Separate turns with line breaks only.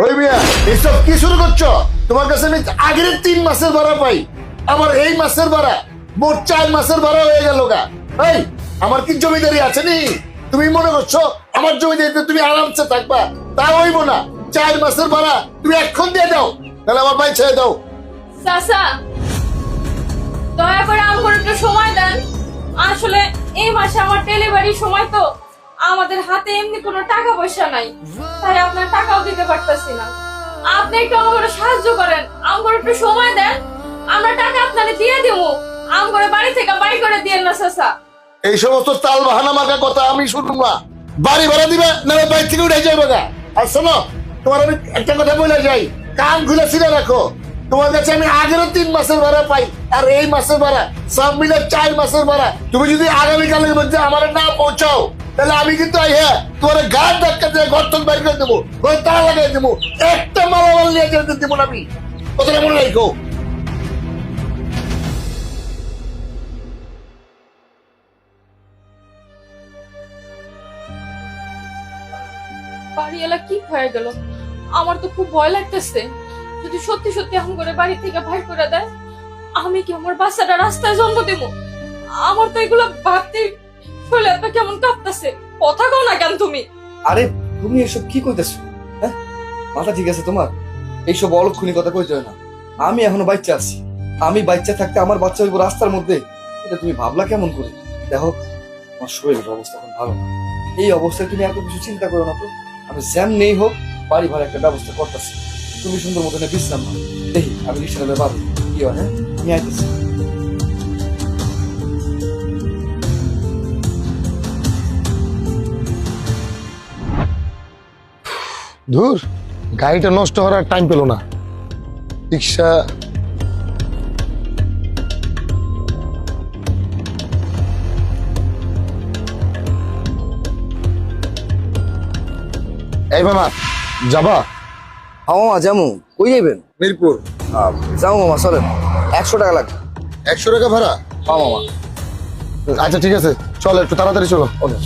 ওই মিয়া এইসব কি শুরু করছো? তোমার কাছে আমি আগের 3 মাসের ভাড়া পাই, আমার এই মাসের ভাড়া মোট 4 মাসের ভাড়া হয়ে গেল গা। এই আমার কি জমিদারি আছে নি? তুমি মনে করছো আমার জমিদারিতে তুমি আরামসে থাকবা? তা হইব না। 4 মাসের ভাড়া তুমি এখন দিয়ে দাও, তাহলে আমার ভাই ছেড়ে দাও।
চাচা দয়া করে আমাকে একটু সময় দেন। আসলে এই মাসে আমার ডেলিভারির সময় তো, আমাদের হাতে এমনি কোনো টাকা পয়সা নাই, তাই আপনার টাকাও দিতে পারতাছি না। আপনি একটু আমাকে সাহায্য করেন, আমাকে একটু সময় দেন, আমরা টাকা আপনাকে দিয়ে দেবো। আমাকে বাড়ি থেকে বাড়ি করে দিয়েন না চাচা।
এই সমস্ত তাল বাহানা মার্কা কথা আমি শুনুন না। বাড়ি ভাড়া দিবে না বাড়ি থেকে উঠে যাবে গা। আর শোনো, তোমার আমি একটা কথা বলে যাই, কান খুলে ছিঁড়ে রাখো। তোমার কাছে আমি আগেরও 3 মাসের ভাড়া পাই, আর এই মাসের ভাড়া সব মিলে 4 মাসের ভাড়া। তুমি যদি আগামীকালের মধ্যে আমার না পৌঁছাও, তাহলে আমি কিন্তু তোমার গাড় ধাক্কা দিয়ে ঘর থেকে বের করে দেবো, ঘরে তালা লাগাই দেবো, একটা মালামাল নিয়ে যেতে দেবো না আমি। কথাটা মনে রাখো।
বাড়ি এলা কি হয়ে গেল? আমার তো খুব ভয় লাগতেছে, যদি সত্যি সত্যি আম করে বাড়ি থেকে বাইর করে দেয়, আমি কি আমার বাচ্চাটা রাস্তায় জন্ম দেব? আমার তো এগুলো ভাবতে শরীর এত কেমন কাঁপতেছে। কথা কও না কেন তুমি?
আরে তুমি এসব কি কইতেছো? হ্যাঁ, মাথা ঠিক আছে তোমার? এইসব অলক্ষণী কথা কইতে হয় না। আমি এখনো বাচ্চা আছি, আমি বাচ্চা থাকতে আমার বাচ্চা হইব রাস্তার মধ্যে, এটা তুমি ভাবলা কেমন করে? দেখো আমার শরীরের অবস্থা এখন ভালো না, এই অবস্থায় তুমি এত কিছু চিন্তা করো না তো। আমি জ্যাম নেই হোক বাড়ি ভাড়া একটা ব্যবস্থা করতেছি, তুমি সুন্দর মতো বিশ্রাম নাও। দেখি আমি রিক্সাটা পাবো কি হয়। হ্যাঁ, আমি আইতেছি।
ধুর, গাড়িটা নষ্ট হওয়ার টাইম পেল না। রিক্সা এই মামা যাবা?
হ্যাঁ মামা যাবো। কই যাইবেন?
মিরপুর।
যাবো মামা, চলেন। 100 টাকা লাগবে।
100 টাকা ভাড়া?
হ্যাঁ মামা।
আচ্ছা ঠিক আছে, চলো একটু তাড়াতাড়ি চলো।
ওকে।